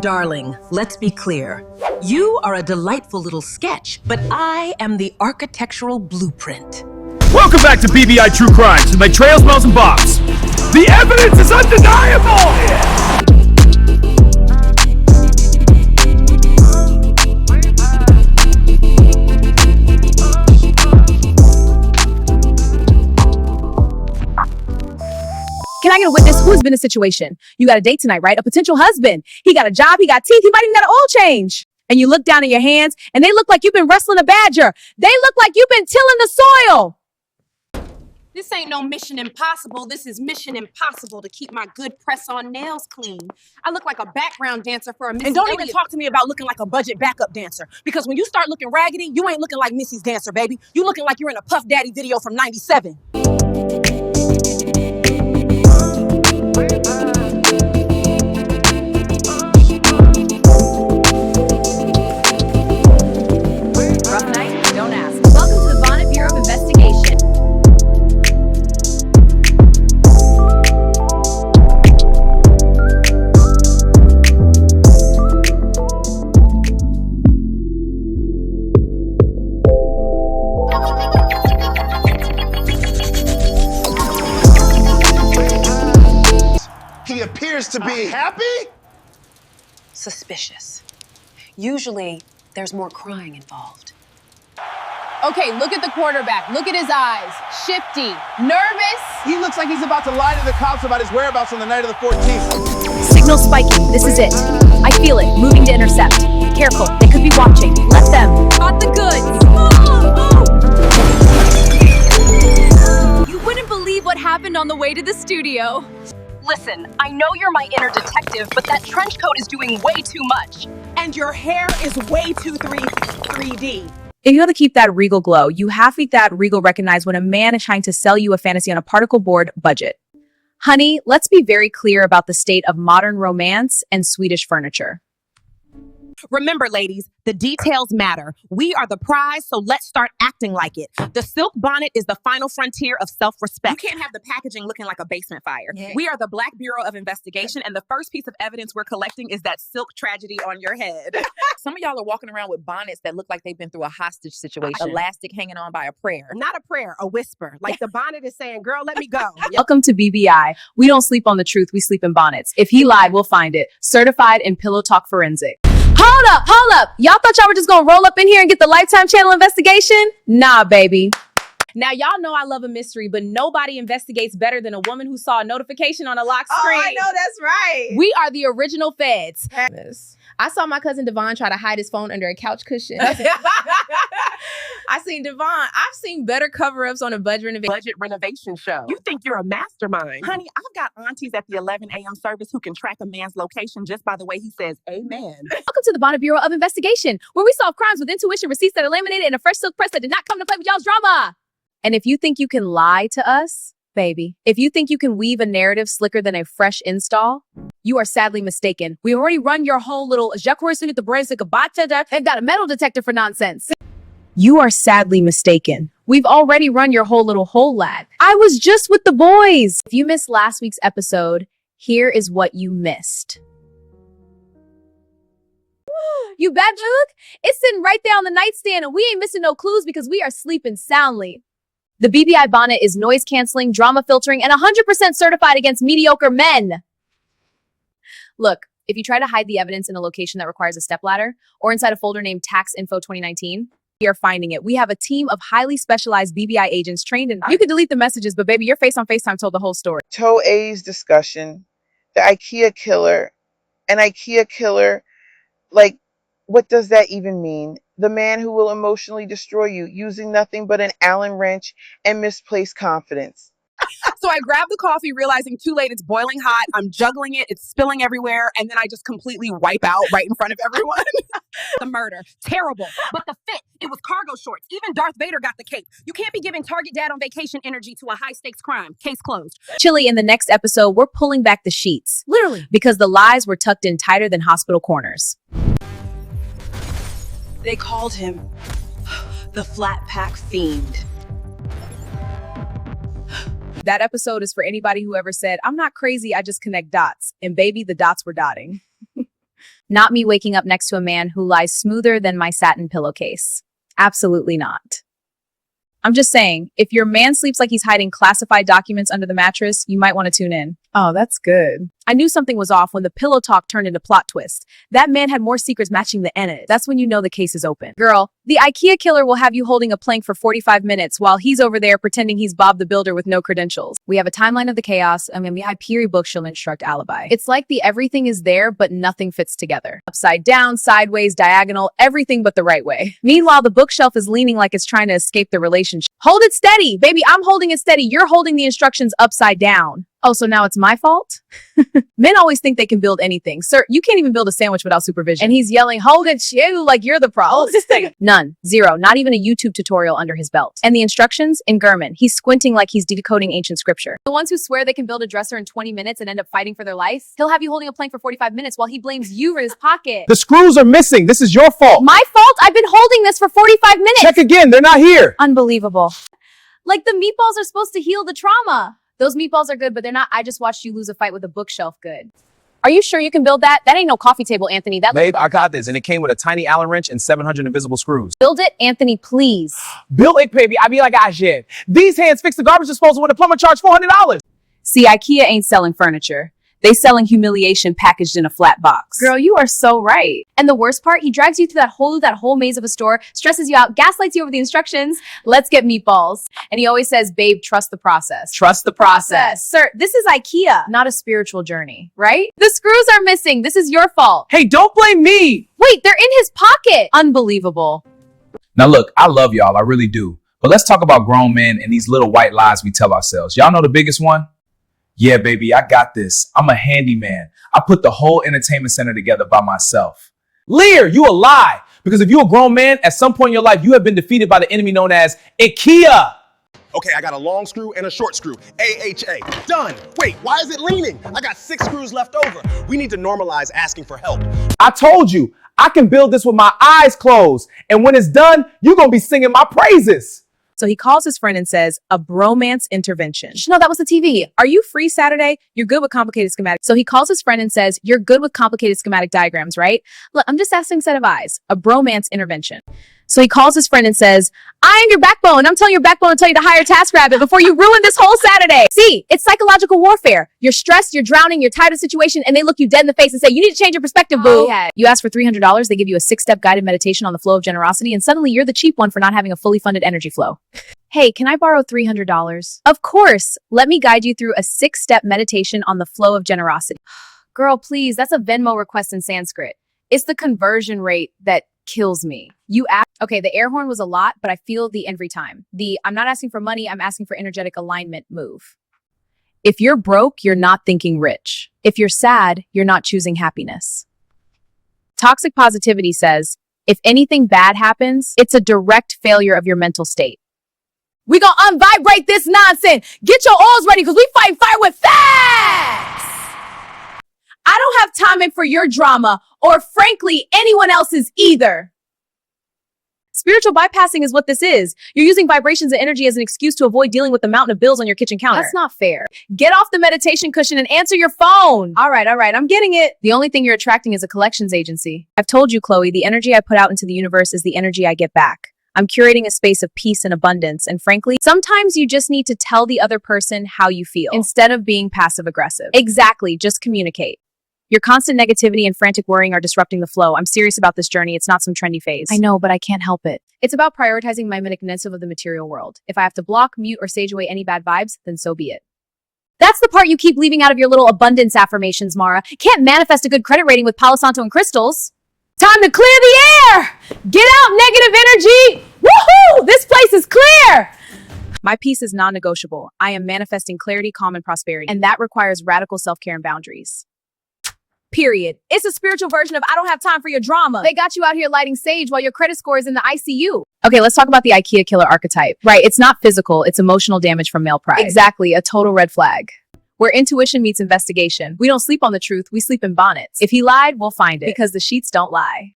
Darling, let's be clear. You are a delightful little sketch, but I am the architectural blueprint. Welcome back to BBI True Crimes with my trail smells and bops. The evidence is undeniable! Can I get a witness who's been in a situation? You got a date tonight, right? A potential husband. He got a job, he got teeth, he might even got an oil change. And you look down at your hands and they look like you've been wrestling a badger. They look like you've been tilling the soil. This ain't no Mission Impossible. This is Mission Impossible to keep my good press-on nails clean. I look like a background dancer for a Missy. And don't even talk to me about looking like a budget backup dancer. Because when you start looking raggedy, you ain't looking like Missy's dancer, baby. You looking like you're in a Puff Daddy video from '97. Rough night? Don't ask. Welcome to the Bonnet Bureau of Investigation. He appears to be happy? Suspicious. Usually, there's more crying involved. Okay, look at the quarterback. Look at his eyes. Shifty. Nervous. He looks like he's about to lie to the cops about his whereabouts on the night of the 14th. Signal spiking. This is it. I feel it. Moving to intercept. Careful. They could be watching. Let them. Got the goods. You wouldn't believe what happened on the way to the studio. Listen, I know you're my inner detective, but that trench coat is doing way too much. And your hair is way too 3D. If you want to keep that regal glow, you have to that regal recognize when a man is trying to sell you a fantasy on a particle board budget. Honey, let's be very clear about the state of modern romance and Swedish furniture. Remember, ladies, the details matter. We are the prize, so let's start acting like it. The silk bonnet is the final frontier of self-respect. You can't have the packaging looking like a basement fire. Yeah. We are the Black Bureau of Investigation, and the first piece of evidence we're collecting is that silk tragedy on your head. Some of y'all are walking around with bonnets that look like they've been through a hostage situation. Elastic hanging on by a prayer. Not a prayer, a whisper. Like the bonnet is saying, girl, let me go. Welcome to BBI. We don't sleep on the truth, we sleep in bonnets. If he lied, we'll find it. Certified in Pillow Talk Forensic. Hold up. Y'all thought y'all were just gonna roll up in here and get the Lifetime Channel investigation? Nah, baby. Now, y'all know I love a mystery, but nobody investigates better than a woman who saw a notification on a lock screen. Oh, I know, that's right. We are the original feds. I saw my cousin Devon try to hide his phone under a couch cushion. I seen Devon. I've seen better cover-ups on a budget renovation show. You think you're a mastermind. Honey, I've got aunties at the 11 a.m. service who can track a man's location just by the way he says amen. Welcome to the Bonnet Bureau of Investigation, where we solve crimes with intuition, receipts that are laminated, and a fresh silk press that did not come to play with y'all's drama. And if you think you can lie to us, baby, if you think you can weave a narrative slicker than a fresh install, you are sadly mistaken. We already run your whole little they've got a metal detector for nonsense. You are sadly mistaken. We've already run your whole little whole lad. I was just with the boys. If you missed last week's episode, here is what you missed. You bad look? It's sitting right there on the nightstand and we ain't missing no clues because we are sleeping soundly. The BBI bonnet is noise canceling, drama filtering, and 100% certified against mediocre men. Look, if you try to hide the evidence in a location that requires a stepladder or inside a folder named Tax Info 2019, we are finding it. We have a team of highly specialized BBI agents trained in. You can delete the messages, but baby, your face on FaceTime told the whole story. Toei's discussion, the IKEA killer, an IKEA killer, like, what does that even mean? The man who will emotionally destroy you using nothing but an Allen wrench and misplaced confidence. So I grab the coffee, realizing too late, it's boiling hot. I'm juggling it. It's spilling everywhere. And then I just completely wipe out right in front of everyone. The murder. Terrible. But the fit. It was cargo shorts. Even Darth Vader got the cape. You can't be giving Target Dad on vacation energy to a high-stakes crime. Case closed. Chilly, in the next episode, we're pulling back the sheets. Literally. Because the lies were tucked in tighter than hospital corners. They called him the Flat Pack Fiend. That episode is for anybody who ever said, I'm not crazy, I just connect dots. And baby, the dots were dotting. Not me waking up next to a man who lies smoother than my satin pillowcase. Absolutely not. I'm just saying, if your man sleeps like he's hiding classified documents under the mattress, you might want to tune in. Oh, that's good. I knew something was off when the pillow talk turned into plot twist. That man had more secrets matching the edit. That's when you know the case is open. Girl, the IKEA killer will have you holding a plank for 45 minutes while he's over there pretending he's Bob the Builder with no credentials. We have a timeline of the chaos, and when we Hyperi book, she'll instruct alibi. It's like the everything is there, but nothing fits together. Upside down, sideways, diagonal, everything but the right way. Meanwhile, the bookshelf is leaning like it's trying to escape the relationship. Hold it steady! Baby, I'm holding it steady. You're holding the instructions upside down. Oh, so now it's my fault? Men always think they can build anything. Sir, you can't even build a sandwich without supervision. And he's yelling, hold it, you, like you're the problem. None. Zero. Not even a YouTube tutorial under his belt. And the instructions? In German. He's squinting like he's decoding ancient scripture. The ones who swear they can build a dresser in 20 minutes and end up fighting for their life? He'll have you holding a plank for 45 minutes while he blames you for his pocket. The screws are missing. This is your fault. My fault? I've been holding this for 45 minutes. Check again. They're not here. Unbelievable. Like the meatballs are supposed to heal the trauma. Those meatballs are good, but they're not. I just watched you lose a fight with a bookshelf good. Are you sure you can build that? That ain't no coffee table, Anthony. Babe, I got this. And it came with a tiny Allen wrench and 700 invisible screws. Build it, Anthony, please. Build it, baby. I be like, I shit. These hands fix the garbage disposal when the plumber charged $400. See, IKEA ain't selling furniture. They selling humiliation packaged in a flat box. Girl, you are so right. And the worst part, he drags you through that whole maze of a store, stresses you out, gaslights you over the instructions. Let's get meatballs. And he always says, babe, trust the process. Trust the process. Sir, this is IKEA, not a spiritual journey, right? The screws are missing. This is your fault. Hey, don't blame me. Wait, they're in his pocket. Unbelievable. Now look, I love y'all. I really do. But let's talk about grown men and these little white lies we tell ourselves. Y'all know the biggest one? Yeah, baby, I got this. I'm a handyman. I put the whole entertainment center together by myself. Lear, you a lie. Because if you're a grown man, at some point in your life, you have been defeated by the enemy known as IKEA. Okay, I got a long screw and a short screw. AHA. Done. Wait, why is it leaning? I got 6 screws left over. We need to normalize asking for help. I told you, I can build this with my eyes closed. And when it's done, you're going to be singing my praises. So he calls his friend and says, a bromance intervention. No, that was the TV. Are you free Saturday? You're good with complicated schematics. So he calls his friend and says, you're good with complicated schematic diagrams, right? Look, I'm just asking a set of eyes. A bromance intervention. So he calls his friend and says, I am your backbone. I'm telling your backbone to tell you to hire TaskRabbit before you ruin this whole Saturday. See, it's psychological warfare. You're stressed, you're drowning, you're tired of the situation, and they look you dead in the face and say, you need to change your perspective, boo. Yeah. You ask for $300, they give you a 6-step guided meditation on the flow of generosity, and suddenly you're the cheap one for not having a fully funded energy flow. Hey, can I borrow $300? Of course. Let me guide you through a 6-step meditation on the flow of generosity. Girl, please, that's a Venmo request in Sanskrit. It's the conversion rate that kills me. You ask, okay, the air horn was a lot, but I feel the every time. The I'm not asking for money, I'm asking for energetic alignment move. If you're broke, you're not thinking rich. If you're sad, you're not choosing happiness. Toxic positivity says, if anything bad happens, it's a direct failure of your mental state. We gonna unvibrate this nonsense. Get your oils ready because we fight fire with facts. I don't have time for your drama or frankly, anyone else's either. Spiritual bypassing is what this is. You're using vibrations and energy as an excuse to avoid dealing with the mountain of bills on your kitchen counter. That's not fair. Get off the meditation cushion and answer your phone. All right, I'm getting it. The only thing you're attracting is a collections agency. I've told you, Chloe, the energy I put out into the universe is the energy I get back. I'm curating a space of peace and abundance, and frankly, sometimes you just need to tell the other person how you feel instead of being passive-aggressive. Exactly, just communicate. Your constant negativity and frantic worrying are disrupting the flow. I'm serious about this journey. It's not some trendy phase. I know, but I can't help it. It's about prioritizing my manipulative of the material world. If I have to block, mute, or sage away any bad vibes, then so be it. That's the part you keep leaving out of your little abundance affirmations, Mara. Can't manifest a good credit rating with Palo Santo and crystals. Time to clear the air! Get out, negative energy! Woohoo! This place is clear! My peace is non-negotiable. I am manifesting clarity, calm, and prosperity. And that requires radical self-care and boundaries. Period. It's a spiritual version of I don't have time for your drama. They got you out here lighting sage while your credit score is in the ICU. Okay, let's talk about the IKEA killer archetype. Right, it's not physical, it's emotional damage from male pride. Exactly, a total red flag. Where intuition meets investigation. We don't sleep on the truth, we sleep in bonnets. If he lied, we'll find it. Because the sheets don't lie.